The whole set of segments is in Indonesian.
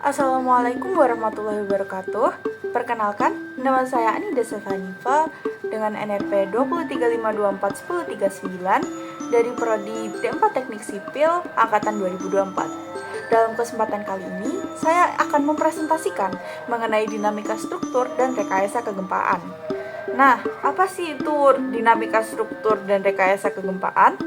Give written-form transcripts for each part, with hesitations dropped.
Assalamualaikum warahmatullahi wabarakatuh. Perkenalkan, nama saya Anida Sevanifa dengan NRP 235241039 dari Prodi D4 Teknik Sipil Angkatan 2024. Dalam kesempatan kali ini, saya akan mempresentasikan mengenai dinamika struktur dan rekayasa kegempaan. Nah, apa sih itu dinamika struktur dan rekayasa kegempaan?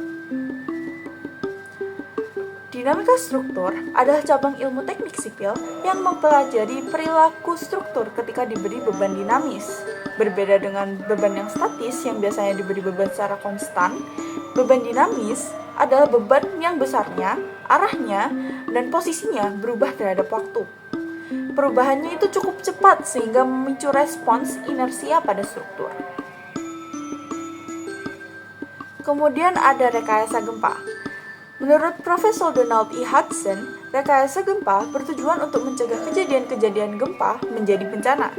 Dinamika struktur adalah cabang ilmu teknik sipil yang mempelajari perilaku struktur ketika diberi beban dinamis. Berbeda dengan beban yang statis yang biasanya diberi beban secara konstan, beban dinamis adalah beban yang besarnya, arahnya, dan posisinya berubah terhadap waktu. Perubahannya itu cukup cepat sehingga memicu respons inersia pada struktur. Kemudian ada rekayasa gempa. Menurut Profesor Donald E. Hudson, rekayasa gempa bertujuan untuk mencegah kejadian-kejadian gempa menjadi bencana.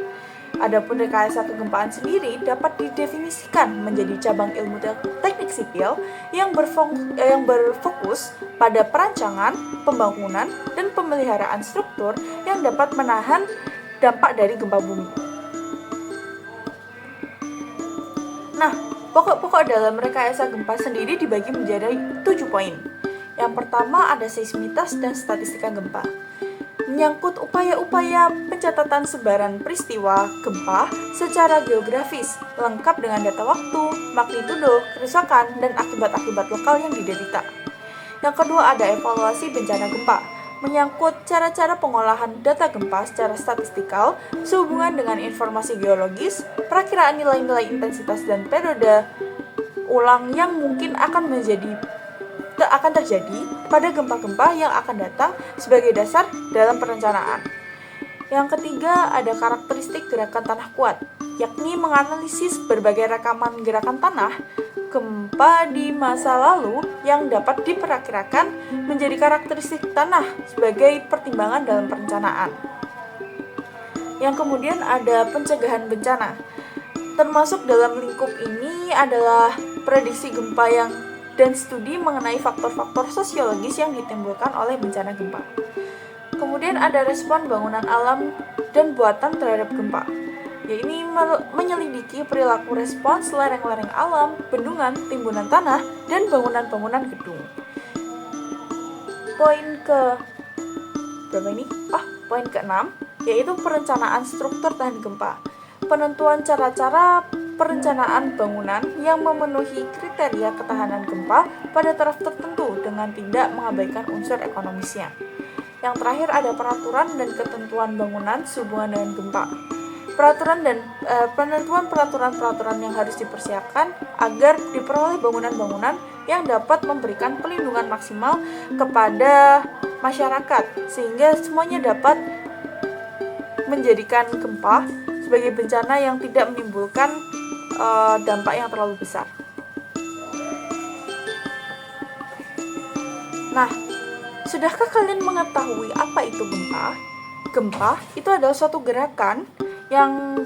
Adapun rekayasa kegempaan sendiri dapat didefinisikan menjadi cabang ilmu teknik sipil yang berfokus pada perancangan, pembangunan, dan pemeliharaan struktur yang dapat menahan dampak dari gempa bumi. Nah, pokok-pokok dalam rekayasa gempa sendiri dibagi menjadi 7 poin. Yang pertama ada seismitas dan statistika gempa. Menyangkut upaya-upaya pencatatan sebaran peristiwa gempa secara geografis, lengkap dengan data waktu, magnitudo, kerusakan, dan akibat-akibat lokal yang diderita. Yang kedua ada evaluasi bencana gempa. Menyangkut cara-cara pengolahan data gempa secara statistikal sehubungan dengan informasi geologis, perakiraan nilai-nilai intensitas dan periode ulang yang mungkin akan terjadi pada gempa-gempa yang akan datang sebagai dasar dalam perencanaan. Yang ketiga ada karakteristik gerakan tanah kuat, yakni menganalisis berbagai rekaman gerakan tanah gempa di masa lalu yang dapat diperkirakan menjadi karakteristik tanah sebagai pertimbangan dalam perencanaan. Yang kemudian ada pencegahan bencana. Termasuk dalam lingkup ini adalah prediksi gempa dan studi mengenai faktor-faktor sosiologis yang ditimbulkan oleh bencana gempa. Kemudian ada respon bangunan alam dan buatan terhadap gempa, yaitu menyelidiki perilaku respons lereng-lereng alam, bendungan, timbunan tanah, dan bangunan-bangunan gedung. Poin ke-6 yaitu perencanaan struktur tahan gempa. Penentuan cara-cara perencanaan bangunan yang memenuhi kriteria ketahanan gempa pada taraf tertentu dengan tidak mengabaikan unsur ekonomisnya. Yang terakhir ada peraturan dan ketentuan bangunan sehubungan dengan gempa. Penentuan peraturan-peraturan yang harus dipersiapkan agar diperoleh bangunan-bangunan yang dapat memberikan pelindungan maksimal kepada masyarakat sehingga semuanya dapat menjadikan gempa sebagai bencana yang tidak menimbulkan dampak yang terlalu besar. Nah, sudahkah kalian mengetahui apa itu gempa? Gempa itu adalah suatu gerakan yang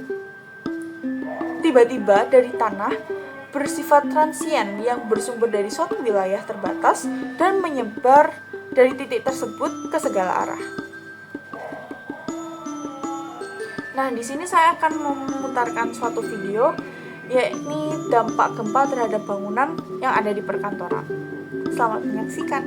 tiba-tiba dari tanah bersifat transien yang bersumber dari suatu wilayah terbatas dan menyebar dari titik tersebut ke segala arah. Nah, di sini saya akan memutarkan suatu video, yakni dampak gempa terhadap bangunan yang ada di perkantoran. Selamat menyaksikan.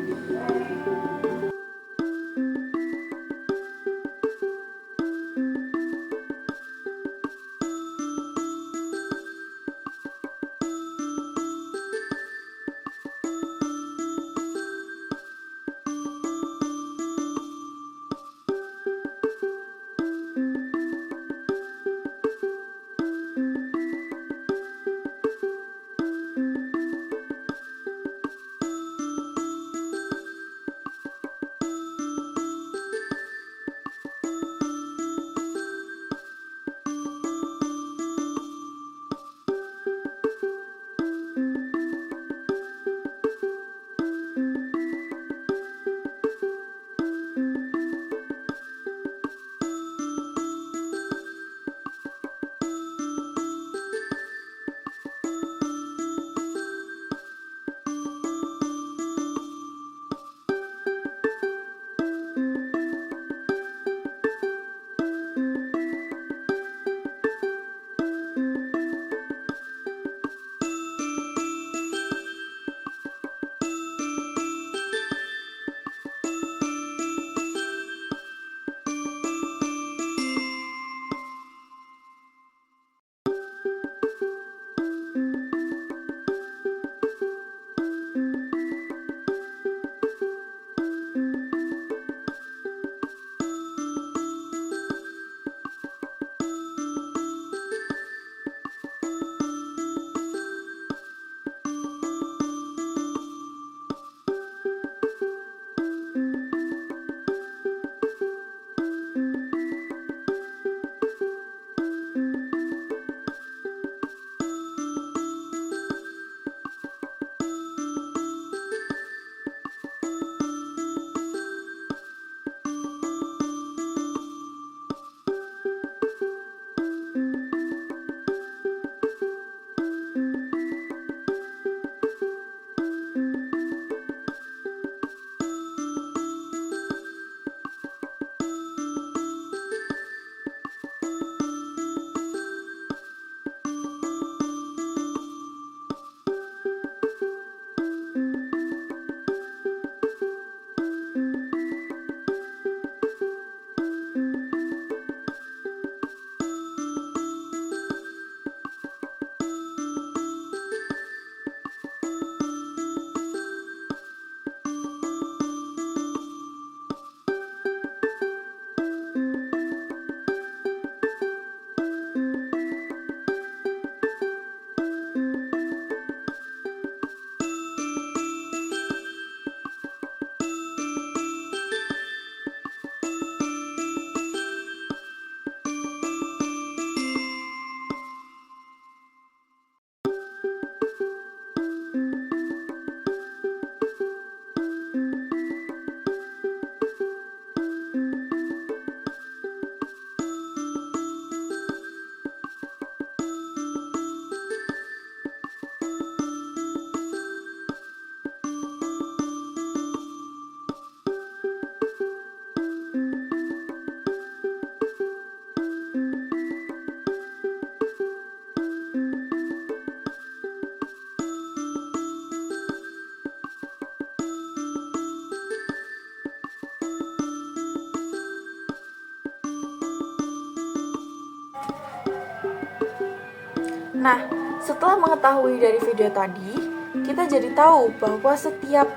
Nah, setelah mengetahui dari video tadi, kita jadi tahu bahwa setiap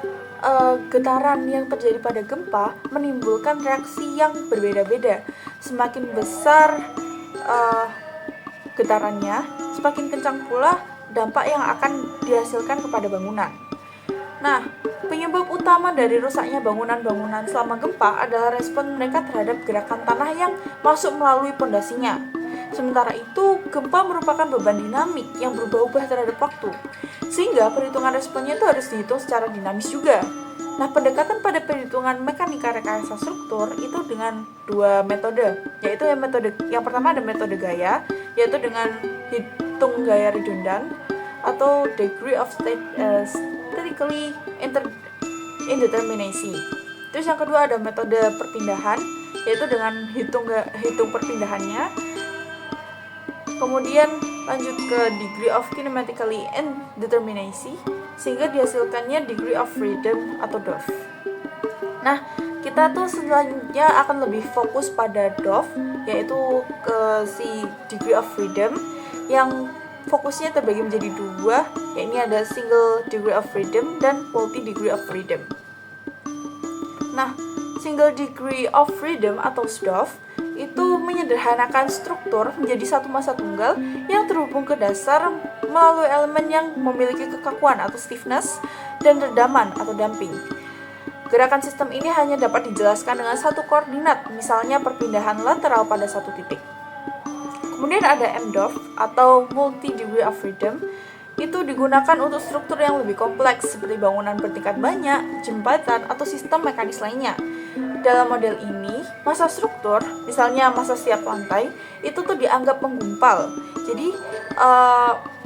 getaran yang terjadi pada gempa menimbulkan reaksi yang berbeda-beda. Semakin besar getarannya, semakin kencang pula dampak yang akan dihasilkan kepada bangunan. Nah, penyebab utama dari rusaknya bangunan-bangunan selama gempa adalah respon mereka terhadap gerakan tanah yang masuk melalui pondasinya. Sementara itu, gempa merupakan beban dinamik yang berubah-ubah terhadap waktu, sehingga perhitungan responnya itu harus dihitung secara dinamis juga. Nah, pendekatan pada perhitungan mekanika rekayasa struktur itu dengan dua metode, yaitu yang pertama ada metode gaya, yaitu dengan hitung gaya redundan atau degree of statically indeterminacy. Terus yang kedua ada metode perpindahan, yaitu dengan hitung perpindahannya. Kemudian lanjut ke degree of kinematically indeterminacy, sehingga dihasilkannya degree of freedom atau DOF. Nah, kita tuh selanjutnya akan lebih fokus pada DOF, yaitu ke si degree of freedom yang fokusnya terbagi menjadi dua, yakni ada single degree of freedom dan multi degree of freedom. Nah, single degree of freedom atau SDOF itu menyederhanakan struktur menjadi satu massa tunggal yang terhubung ke dasar melalui elemen yang memiliki kekakuan atau stiffness dan redaman atau damping. Gerakan sistem ini hanya dapat dijelaskan dengan satu koordinat, misalnya perpindahan lateral pada satu titik. Kemudian ada MDOF atau multi degree of freedom. Itu digunakan untuk struktur yang lebih kompleks seperti bangunan bertingkat banyak, jembatan, atau sistem mekanis lainnya. Dalam model ini, massa struktur, misalnya massa setiap lantai, itu tuh dianggap menggumpal. Jadi,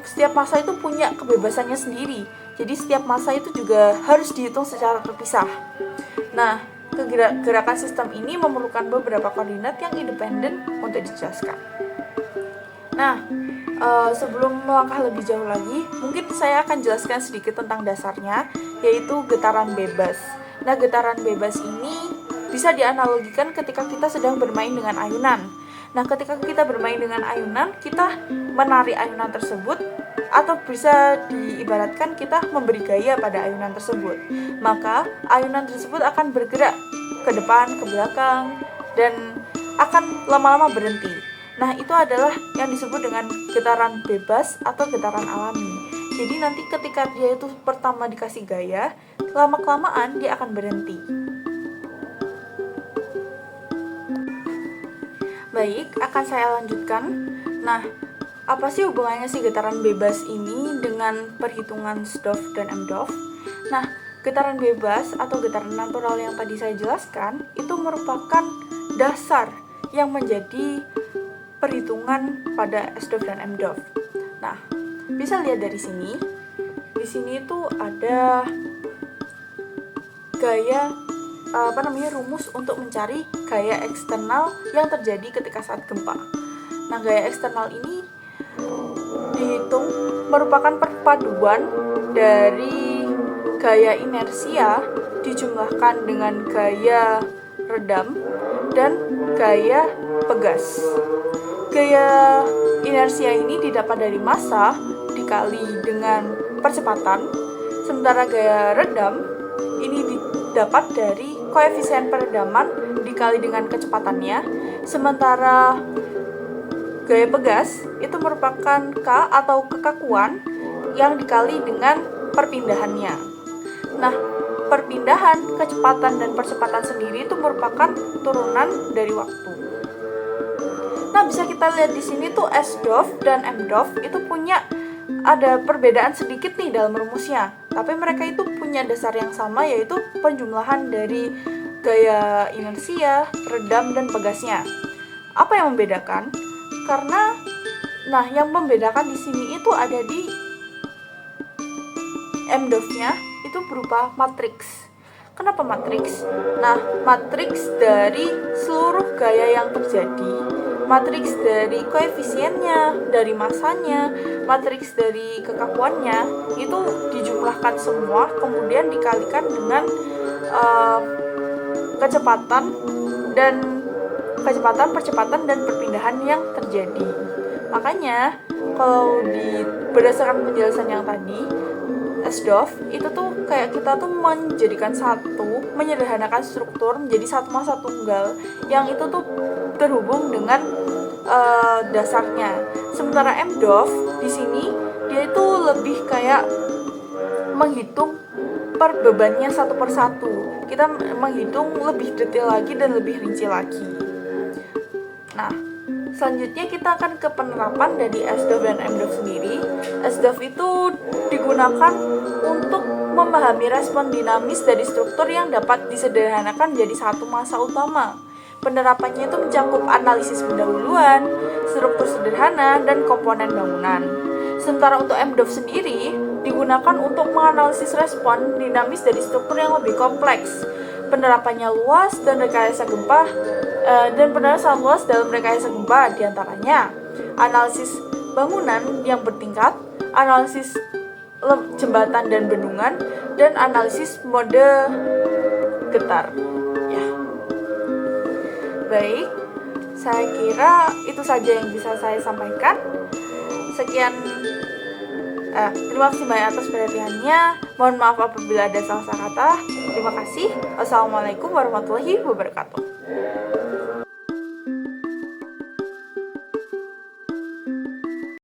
setiap massa itu punya kebebasannya sendiri. Jadi, setiap massa itu juga harus dihitung secara terpisah. Nah, gerakan sistem ini memerlukan beberapa koordinat yang independen untuk dijelaskan. Nah, sebelum melangkah lebih jauh lagi, mungkin saya akan jelaskan sedikit tentang dasarnya, yaitu getaran bebas. Nah, getaran bebas ini bisa dianalogikan ketika kita sedang bermain dengan ayunan. Nah, ketika kita bermain dengan ayunan, kita menarik ayunan tersebut, atau bisa diibaratkan kita memberi gaya pada ayunan tersebut. Maka, ayunan tersebut akan bergerak ke depan, ke belakang, dan akan lama-lama berhenti. Nah, itu adalah yang disebut dengan getaran bebas atau getaran alami. Jadi nanti ketika dia itu pertama dikasih gaya, lama-kelamaan dia akan berhenti. Baik, akan saya lanjutkan. Nah, apa sih hubungannya si getaran bebas ini dengan perhitungan SDOF dan MDOF? Nah, getaran bebas atau getaran natural yang tadi saya jelaskan itu merupakan dasar yang menjadi perhitungan pada SDOF dan MDOF. Nah, bisa lihat dari sini. Di sini itu ada gaya rumus untuk mencari gaya eksternal yang terjadi ketika saat gempa. Nah, gaya eksternal ini dihitung merupakan perpaduan dari gaya inersia dijumlahkan dengan gaya redam dan gaya pegas. Gaya inersia ini didapat dari massa dikali dengan percepatan, sementara gaya redam ini didapat dari koefisien peredaman dikali dengan kecepatannya, sementara gaya pegas itu merupakan K atau kekakuan yang dikali dengan perpindahannya. Nah, perpindahan, kecepatan, dan percepatan sendiri itu merupakan turunan dari waktu. Nah, bisa kita lihat di sini tuh SDOF dan MDOF itu punya ada perbedaan sedikit nih dalam rumusnya, tapi mereka itu punya dasar yang sama, yaitu penjumlahan dari gaya inersia, redam, dan pegasnya. Apa yang membedakan? Karena, yang membedakan di sini itu ada di MDOF-nya itu berupa matriks. Kenapa matriks? Nah, matriks dari seluruh gaya yang terjadi, matriks dari koefisiennya, dari massanya, matriks dari kekakuannya, itu dijumlahkan semua, kemudian dikalikan dengan kecepatan, percepatan, dan perpindahan yang terjadi. Makanya, kalau berdasarkan penjelasan yang tadi, SDOF itu tuh kayak kita tuh menyederhanakan struktur menjadi satu massa tunggal yang itu tuh terhubung dengan dasarnya. Sementara MDOF di sini dia itu lebih kayak menghitung per bebannya satu persatu. Kita menghitung lebih detail lagi dan lebih rinci lagi. Nah, selanjutnya kita akan ke penerapan dari SDOF dan MDOF sendiri. SDOF itu digunakan untuk memahami respon dinamis dari struktur yang dapat disederhanakan menjadi satu massa utama. Penerapannya itu mencakup analisis pendahuluan, struktur sederhana, dan komponen bangunan. Sementara untuk MDOF sendiri digunakan untuk menganalisis respon dinamis dari struktur yang lebih kompleks. Penerapannya luas dan rekayasa gempa luas dalam rekayasa gempa, diantaranya analisis bangunan yang bertingkat, analisis jembatan dan bendungan, dan analisis mode getar. Ya. Baik, saya kira itu saja yang bisa saya sampaikan. Sekian. Terima kasih banyak atas perhatiannya. Mohon maaf apabila ada salah kata. Terima kasih. Wassalamualaikum warahmatullahi wabarakatuh.